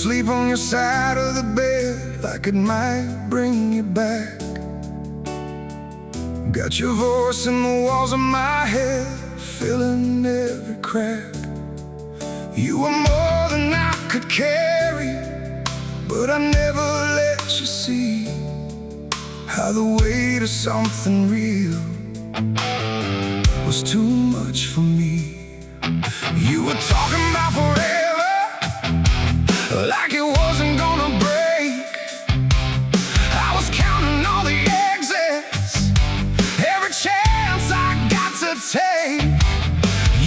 sleep on your side of the bed like it might bring you back. Got your voice in the walls of my head, filling every crack. You were more than I could carry, but I never let you see how the weight of something real was too much for me. You were talking about forever, like it wasn't gonna break. I was counting all the exits, every chance I got to take.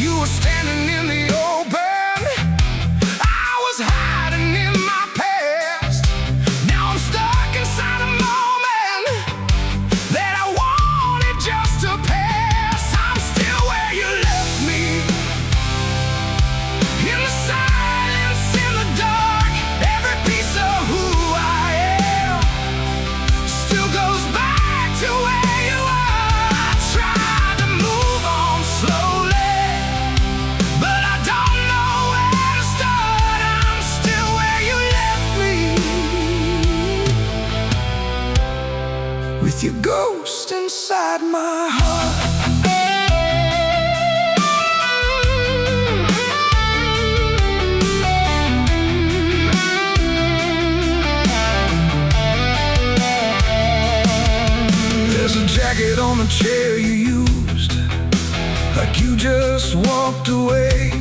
You were standing in the open, I was hiding in my past. Now I'm stuck inside a moment that I wanted just to pass. I'm still where you left me, in the silence, in the dark. Every piece of who I am still goes back to where you are. I tried to move on slowly, but I don't know where to start. I'm still where you left me, with your ghost inside my heart. There's a jacket on the chair you used, like you just walked away.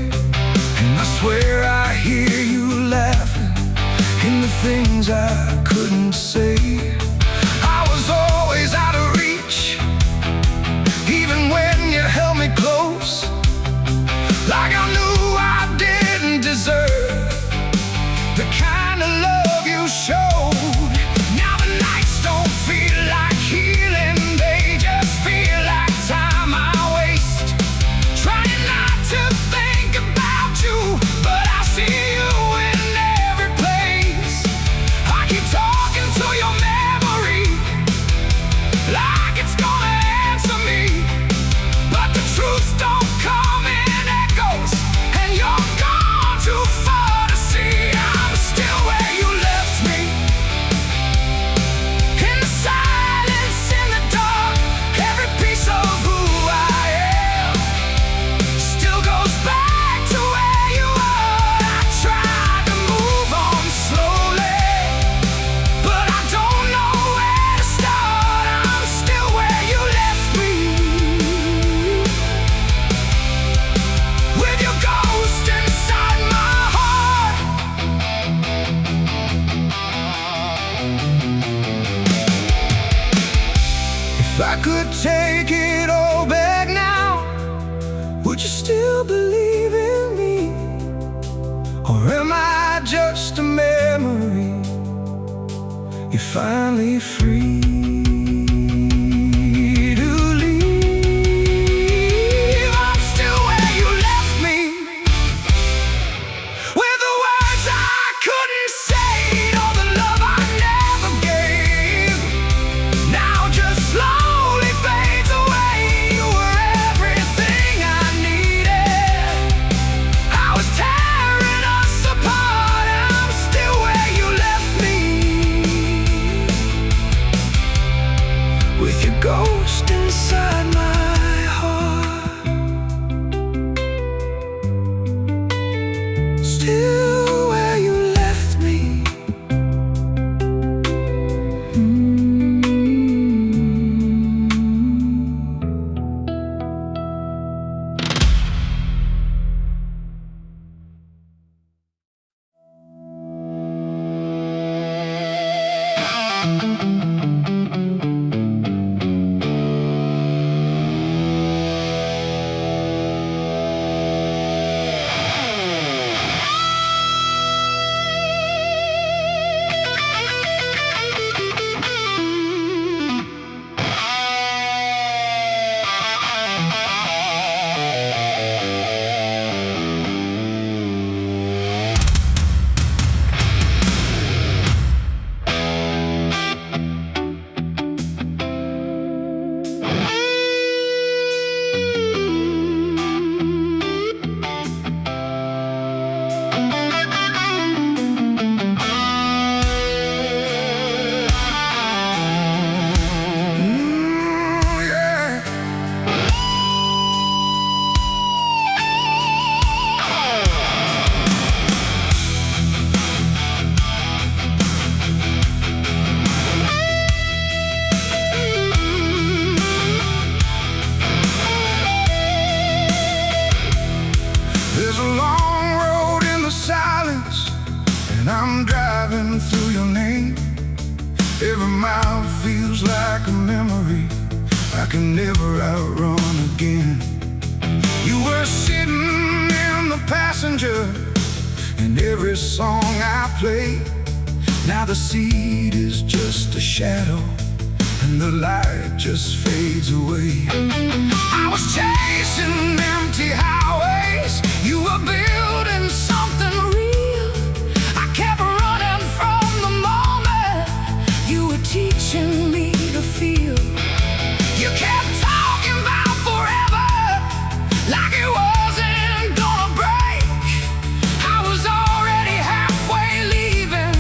And I swear I hear you laughing in the things I couldn't say. I was always out of reach, even when you held me close, like I knew I didn't deserve the kind of love you showed. Now the nights don't feel like healing, they just feel like time I waste, trying not to think about you, but I see you in every place. I keep talking to your memory like it's gonna answer me, but the truth don't come in echoes, and you're gone too far to see. I'm still where you left me, in the silence, in the dark. Every piece of who I am still goes back to where you are. I tried to move on slowly, but I don't know where to start. I'm still where you left me, with your ghost inside my heart. If I could take it all back now, would you still believe in me? Or am I just a memory? You're finally free to leave. I'm still where you left me, with the words I couldn't say, all the love I never gave, now just slowly fades away. You were everything I needed, I was tearing us apart. I'm still where you left me, with your ghost inside my heart. Still where you left me. driving through your name. Every mile feels like a memory I can never outrun again. You were sitting in the passenger in every song I played. Now the seat is just a shadow and the light just fades away. I was chasing empty highways, you were building something real. I kept running from the moment you were teaching me to feel. You kept talking about forever, like it wasn't gonna break. I was already halfway leaving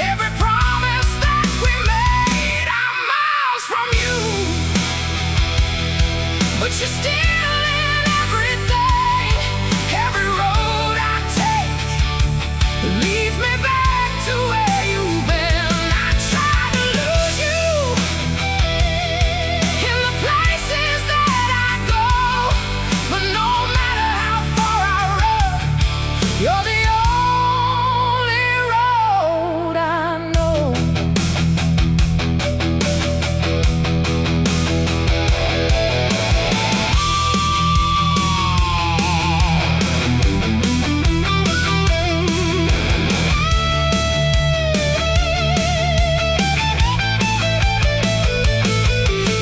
every promise that we made. I'm miles from you, but you're still in everything. Every road I take leads me back to where you've been. I tried to lose you in the places that I go, but no matter how far I run, you're the only road I know.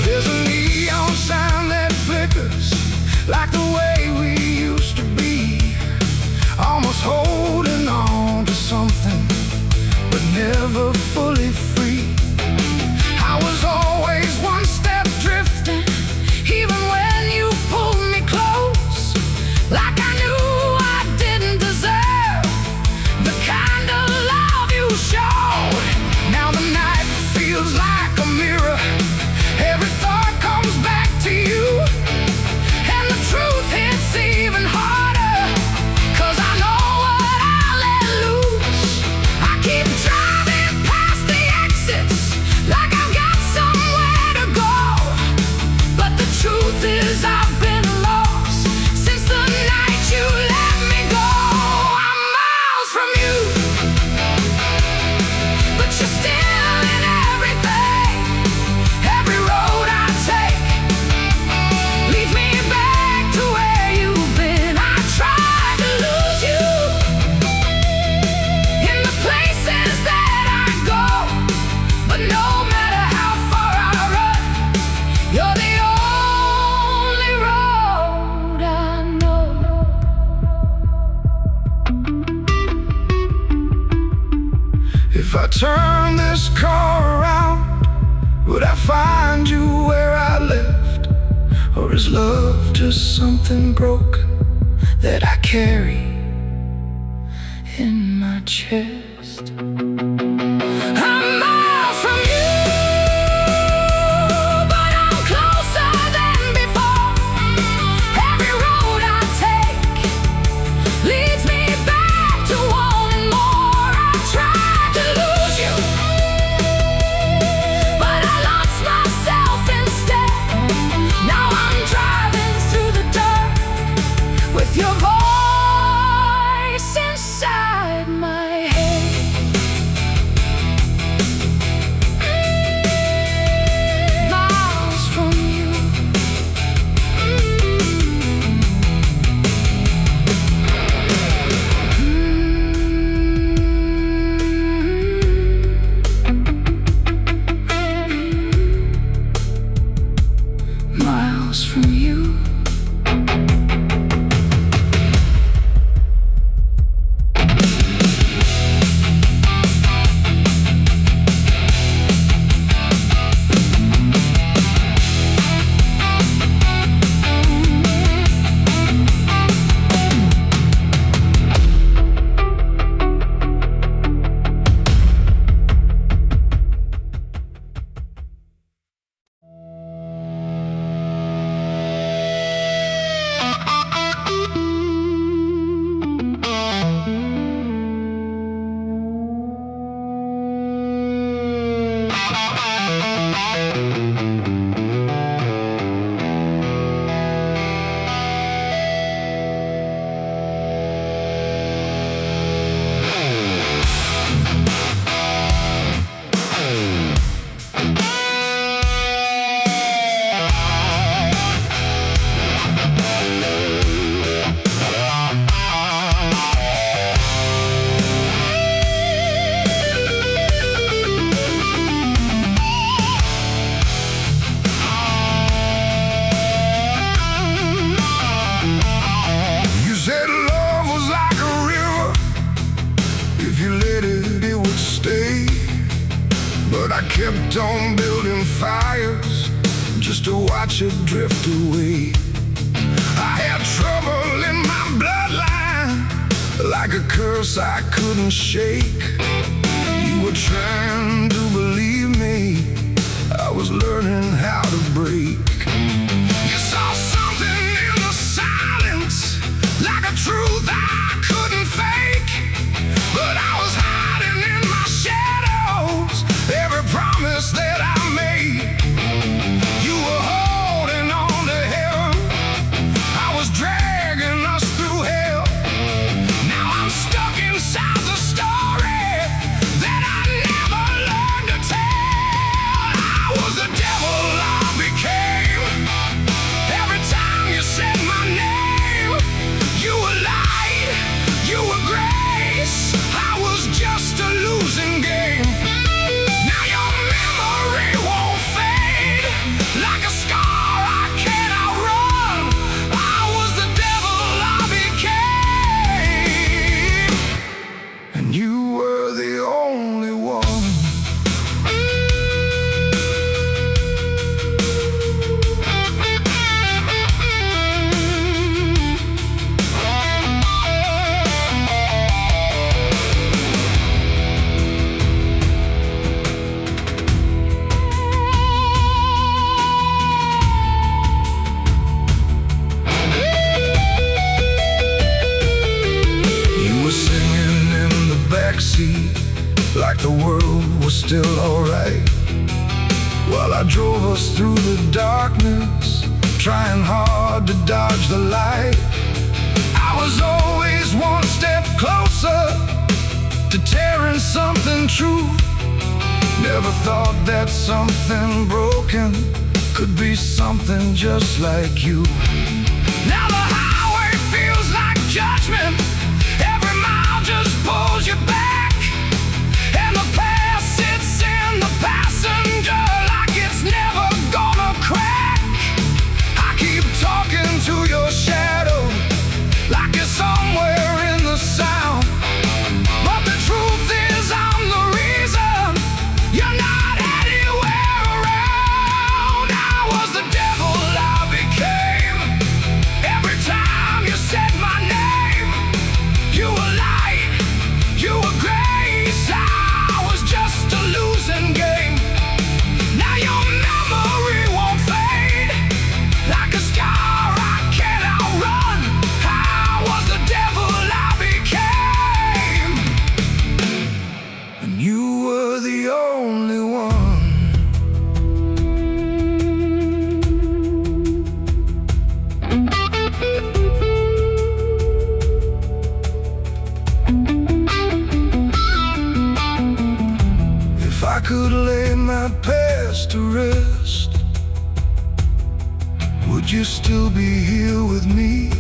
There's a neon sign that flickers like the way we used to be, almost holding on to something, but never fully free. I was always one step drifting, even when you pulled me close, like I knew I didn't deserve the kind of love you showed. Now the night feels like a mirror, every thought comes back to you, and the truth hits even harder, 'cause I know what I let loose. I keep driving past the exits like I've got somewhere to go, but the truth is I've been lost since the night you let me go. I'm miles from you, but you're still in everything. Every road I take leads me back to where you've been. I tried to lose you in the places that I go, but no matter how far I run, you're the only road I know. If I turn this car around, would I find you where I left? Or is love just something broken that I carry in my chest? I'm miles from you, but I'm closer than before. Every road I take leads me back to wanting more. I tried to lose you, but I lost myself instead. Now I'm driving through the dark with your voice inside my head. kept on building fires just to watch it drift away. I had trouble in my bloodline, like a curse I couldn't shake. You were trying to believe me, I was learning how to break. You saw something in the silence, like a truth I couldn't fake. But I was hiding in my shadows, every promise that I made. You were holding on to heaven, I was dragging us through hell. Now I'm stuck inside the story that I never learned to tell. I was the devil I became. Every time you said my name, you were light, you were grace, I was just a losing game. Now your memory won't fade, like a scar I can't outrun. I was the devil I became, and you were the only one. Backseat, like the world was still alright, while I drove us through the darkness, trying hard to dodge the light. I was always one step closer to tearing something true. Never thought that something broken could be something just like you. Now the highway feels like judgment, every mile just pulls you back, and the past sits in the passenger like it's never gonna crack. I keep talking to your shadow like it's somewhere in the sound, but the truth is I'm the reason you're not anywhere around. I was the devil I became. Every time you said my name, you were light, you were grace, I was just a losing game. Now your memory won't fade, like a scar I can't outrun. I was the devil I became, and you were the only one. If I could lay my past to rest, would you still be here with me?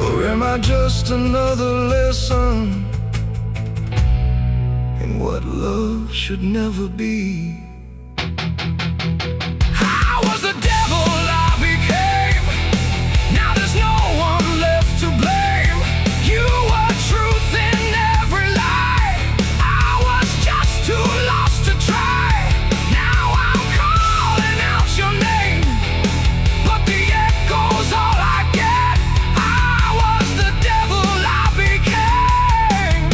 Or am I just another lesson in what love should never be? I was the devil I became. Now there's no one left to blame. You were truth in every lie, I was just too lost to try. Now I'm calling out your name, but the echo's all I get. I was the devil I became,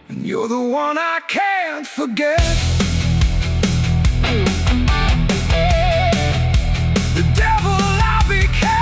and you're the one I can't forget. The devil I became.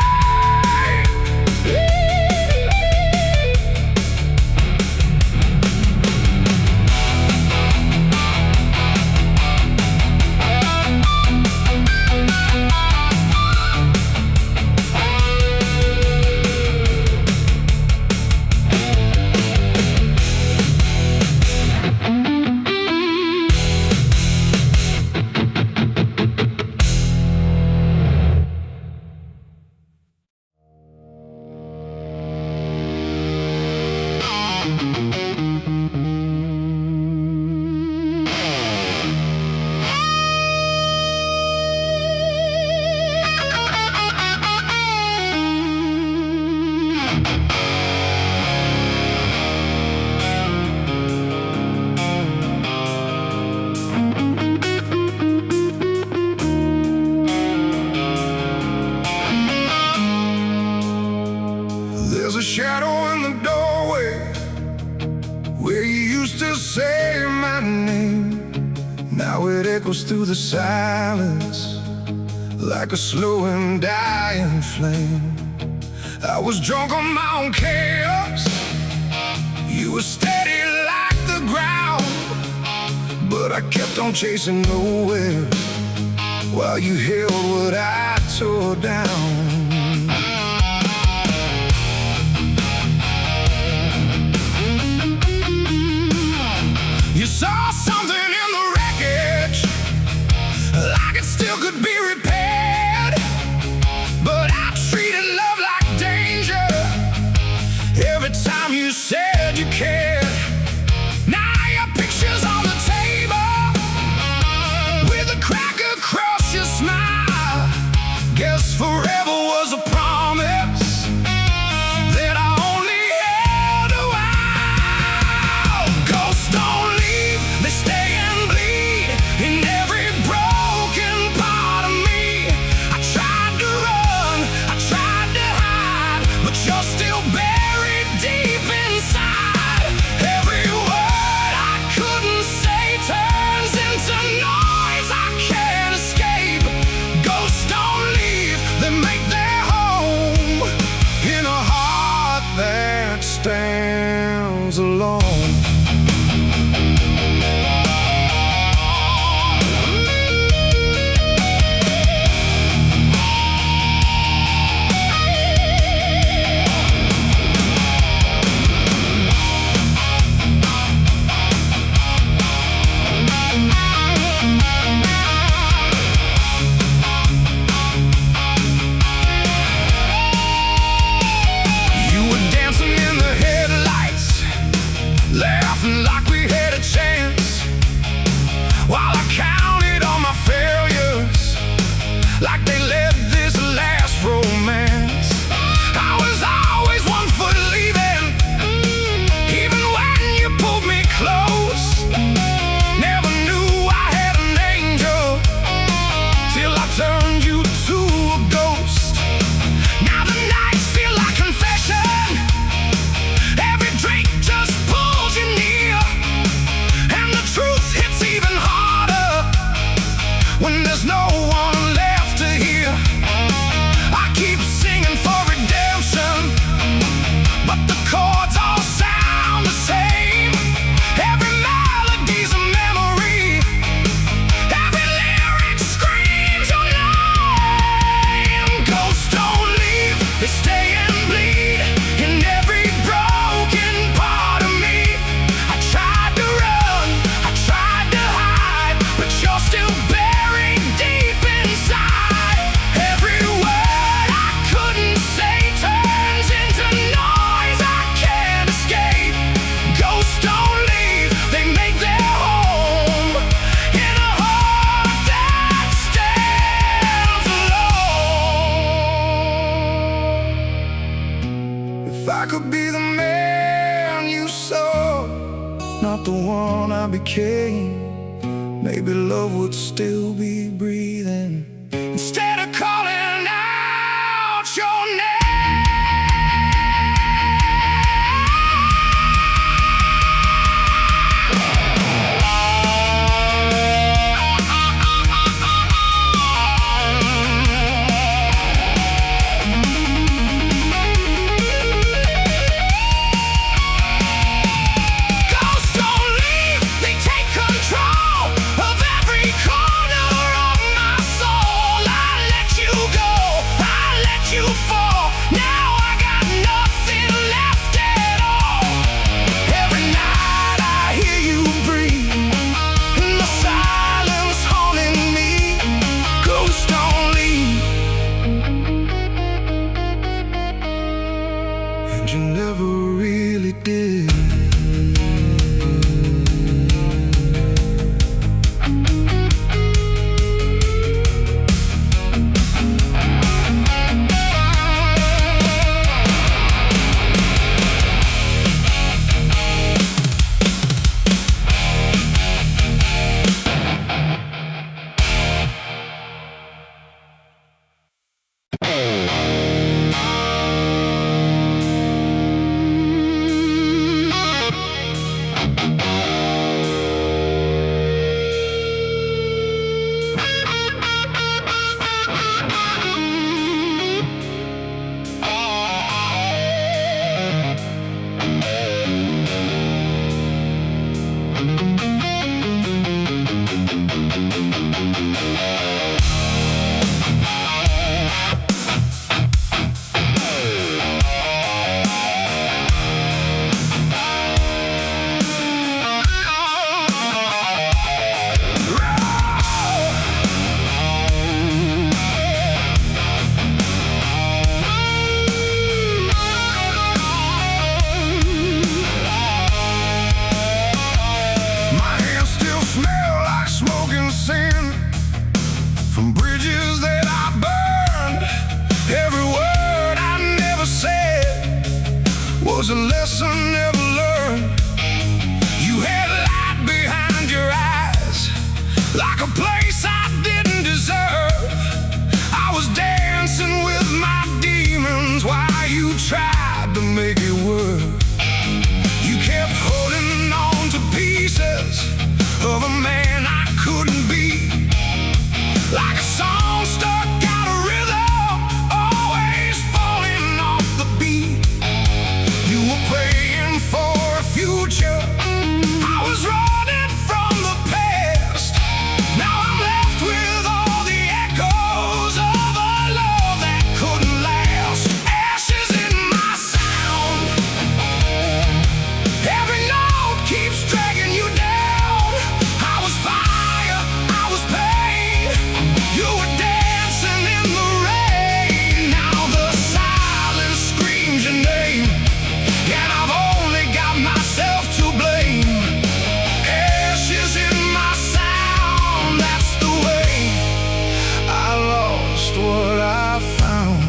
in the doorway where you used to say my name. Now it echoes through the silence like a slow and dying flame. I was drunk on my own chaos. You were steady like the ground, but I kept on chasing nowhere while you held what I tore down. You saw something in the wreckage, like it still could be repaired, but I treated love like danger every time you said you cared. Now your picture's on the table with a crack across your smile. Guess forever was a promise that I only held a while. Ghosts don't leave, they stay and bleed in every broken part of me. I tried to run, I tried to hide, but you're still buried deep inside. Every word I couldn't say turns into noise I can't escape. Ghosts don't leave, they make their home in a heart that stands alone. You were dancing in the headlights, laughing like we had a chance, while I counted on my failures like they led this last romance. I was always 1 foot leaving, even when you pulled me close. Never knew I had an angel till I turned you to a ghost. Now the nights feel like confession. Every drink just pulls you near, and the truth hits even harder when there's no one left to hear. I keep singing for redemption, but the chords all sound the same. Every melody's a memory, every lyric screams your name. Ghosts don't leave, they stay and bleed in every broken part of me. I tried to run, I tried to hide, but you're still buried deep inside. Every word I couldn't say turns into noise I can't escape. Ghosts don't leave, they make their home in a heart that stands alone. If I could be the man you saw, not the one I became, maybe love would still be breathing instead of calling out your name. Ghosts don't leave, they take control of every corner of my soul. I let you go, I let you fall. Now I got nothing left at all. Every night I hear you breathe in the silence haunting me. Ghosts don't leave, and you never really did. lesson never learned. You had light behind your eyes, like a place I didn't deserve. I was dancing with my demons while you tried to make it work. You kept holding on to pieces of a man I couldn't be, like a song stuck out of rhythm, always falling off the beat. You were praying for a future, I was running from the past. Now I'm left with all the echoes of a love that couldn't last. Ashes in my sound, every note keeps dragging you down. I was fire, I was pain, you were dancing in the rain. Now the silence screams your name, and I've only got myself to blame. Ashes in my sound, that's the way I lost what I found.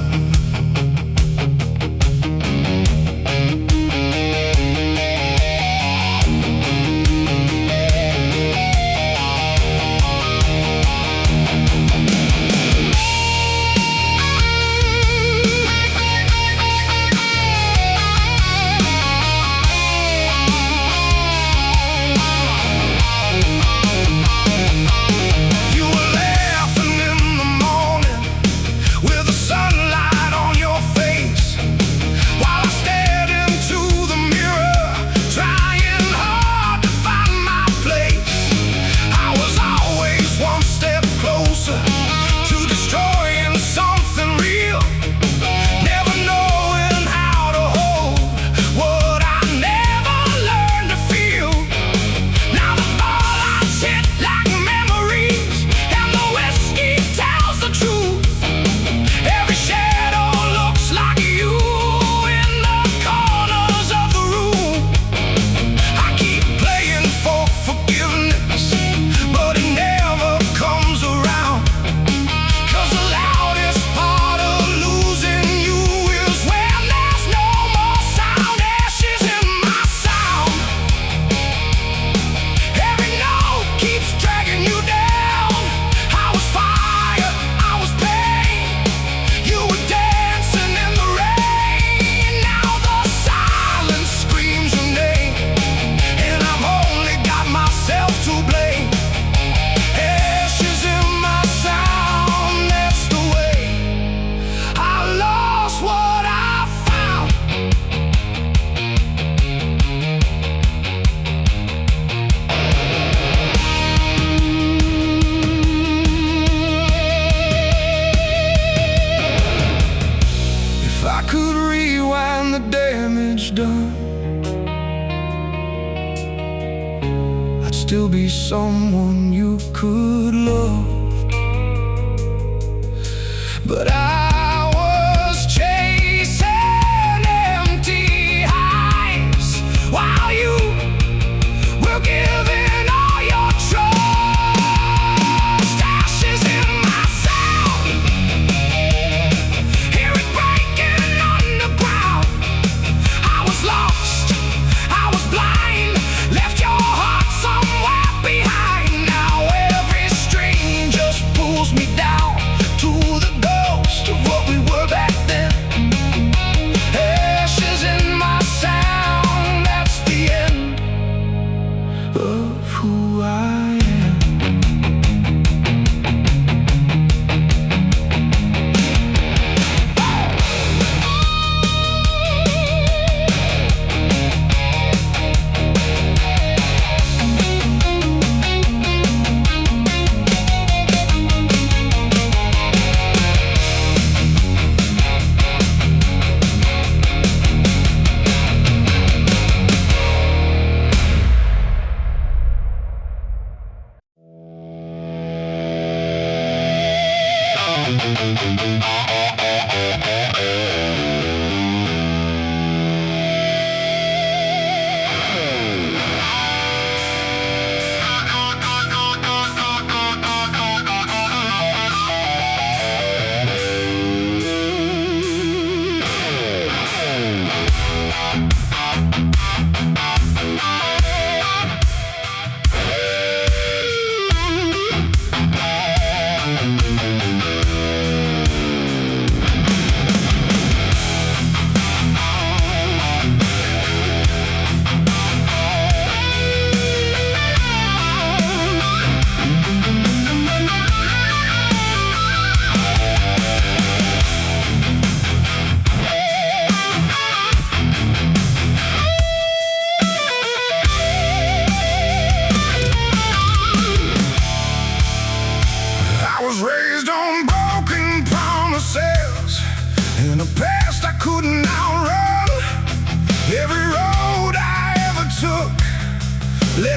You were laughing in the morning with the sunlight on your face, while I stared into the mirror, trying hard to find my place. I was always one step closer to destroying something real, never knowing how to hold what I never learned to feel. Now the ball-lights hit like memories, and the whiskey tells the truth. Every shadow looks like you in the corners of the room. I keep playing for forgiveness, but it never comes around. 'Cause the loudest part of losing you is when there's no more sound. Ashes in my sound, every note keeps dragging you down. I was fire, I was pain, you were dancing in the rain. Now the silence screams your name, and I've only got myself to blame. Ashes in my sound, that's the way I lost what I found. If I could rewind the damage done, I'd still be someone you could love. But I was chasing empty highs while you were giving all your trust. Ashes in my sound, hear it breaking underground. I was lost, I was blind, left your heart somewhere behind. Now every string just pulls me down to the ghost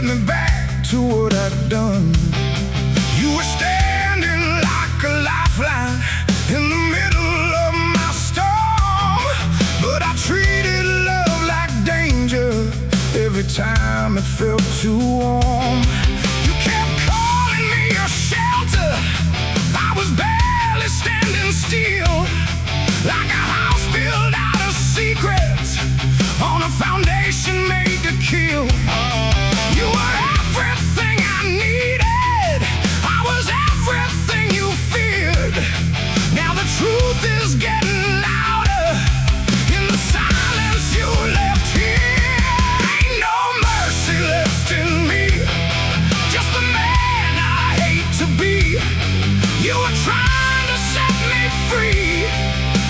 led me back to what I'd done. You were standing like a lifeline in the middle of my storm, but I treated love like danger every time it felt too warm. You kept calling me your shelter. I was barely standing still, like a house built out of secrets on a foundation made to kill. You were everything I needed. I was everything you feared. Now the truth is getting louder in the silence you left here. Ain't no mercy left in me, just the man I hate to be. You were trying to set me free,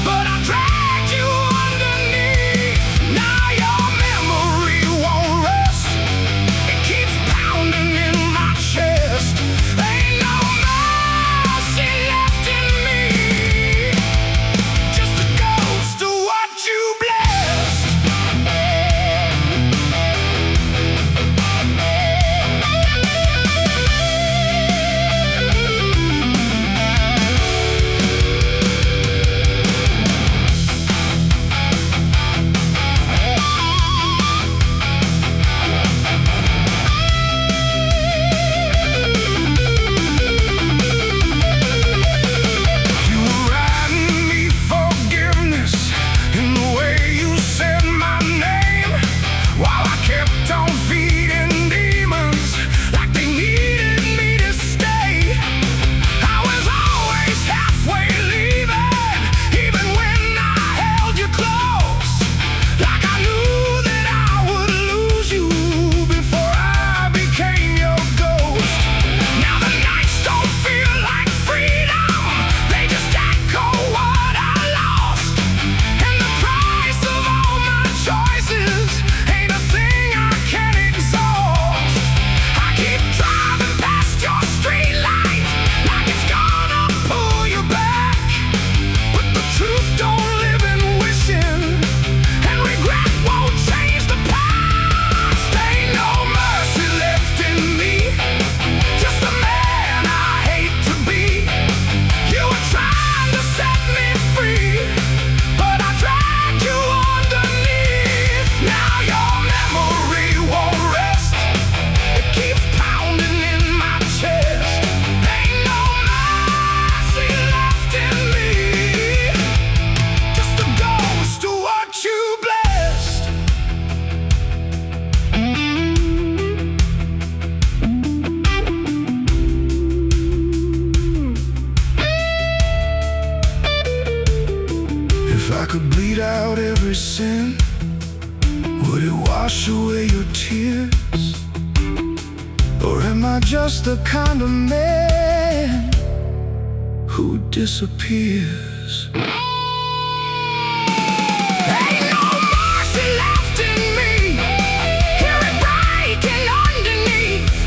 but I dragged you underneath. Now your memory won't rest. It keeps pounding in my chest. Ain't no mercy left in me, just the ghost of what you blessed. You were writing me forgiveness in the way you said my name, while I kept on feeding demons like they needed me to stay. I was always halfway leaving, even when I held you close, like I knew that I would lose you before I became your ghost. Now the nights don't feel like freedom, they just echo what I lost. And the price of all my choices ain't a thing I can exhaust. I keep driving past your street light like it's gonna pull you back, but the truth don't live in wishing, and regret won't change the past. Ain't no mercy left in me, just the man I hate to be. You were trying to set me free, but I dragged you underneath. Now your memory won't rest. It keeps pounding in my chest. Ain't no mercy left in me, just the ghost of what you blessed. If I could bleed out every sin, would it wash away your tears? Or am I just the kind of man who disappears? Ain't no mercy left in me, hear it breaking underneath.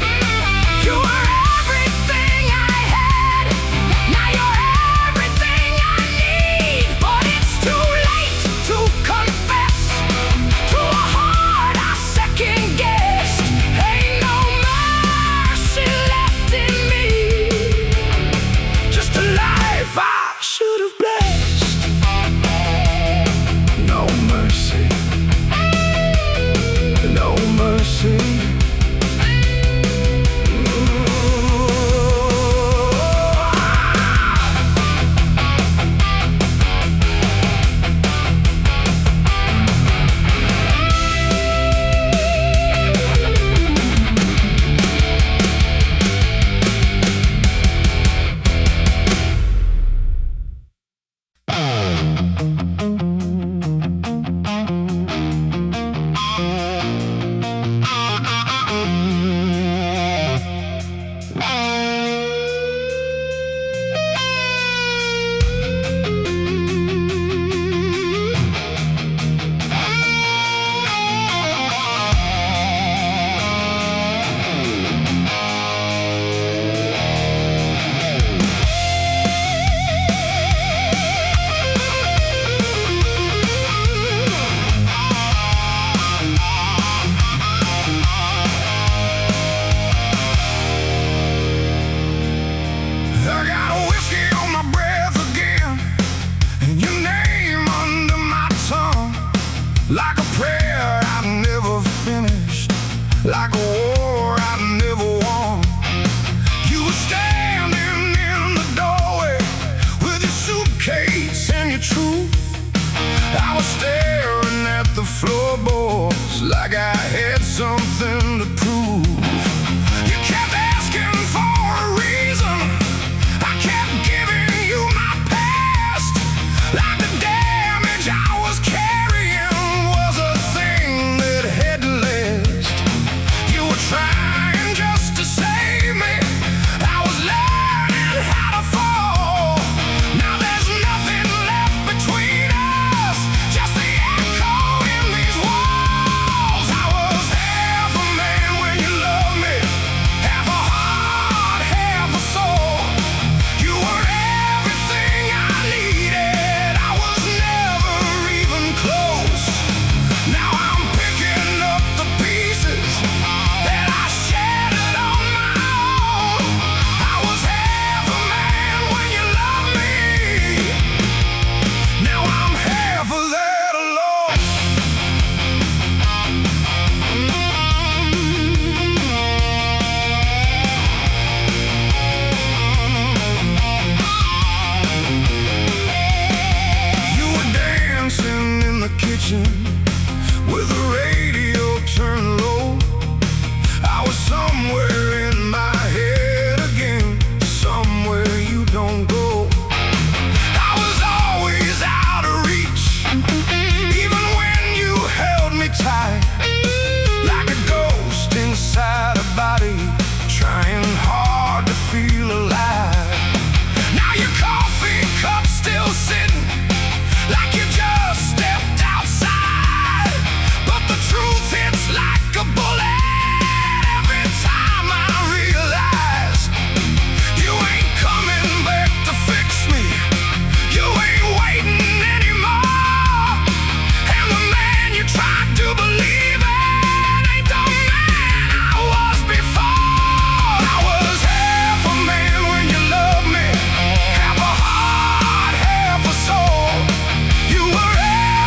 You were everything I had, now you're everything I need. But it's too late to confess to a heart I second guessed. Ain't no mercy left in me, just a life I should have blessed. like I had something to prove. You kept asking for a reason. I kept giving you my past, like the damage I was carrying was a thing that had to last. You were trying just to save me. I was learning how to fall. Now there's nothing left between us, just the echo in these walls. I was half a man when you loved me, half a heart, half a soul. You were everything I needed. I was never even close. Now I'm picking up the pieces that I shattered on my own. I was half a man when you loved me. Now I'm half of that alone. You were dancing in the kitchen with the radio turned low. I was somewhere in my head again, somewhere you don't go. I was always out of reach, even when you held me tight, like a ghost inside a body, trying hard to feel alive. Now your coffee cup's still sitting, like you just stepped outside. But the truth hits like a bullet every time I realize you ain't coming back to fix me. You ain't waiting anymore. And the man you tried to believe in ain't the man I was before. I was half a man when you loved me, half a heart, half a soul. You were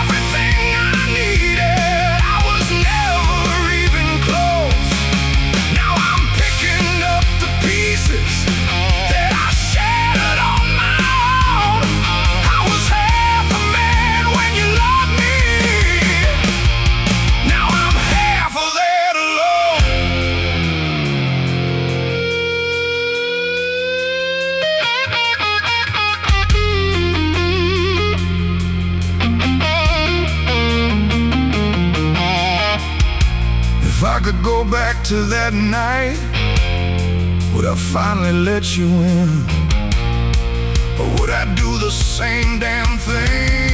everything I needed. I was never even close. Now I'm picking up the pieces that I shattered on my own. I was half a man when you loved me. Now I'm half of that alone. If I could go back to that night, would I finally let you in? Or would I do the same damn thing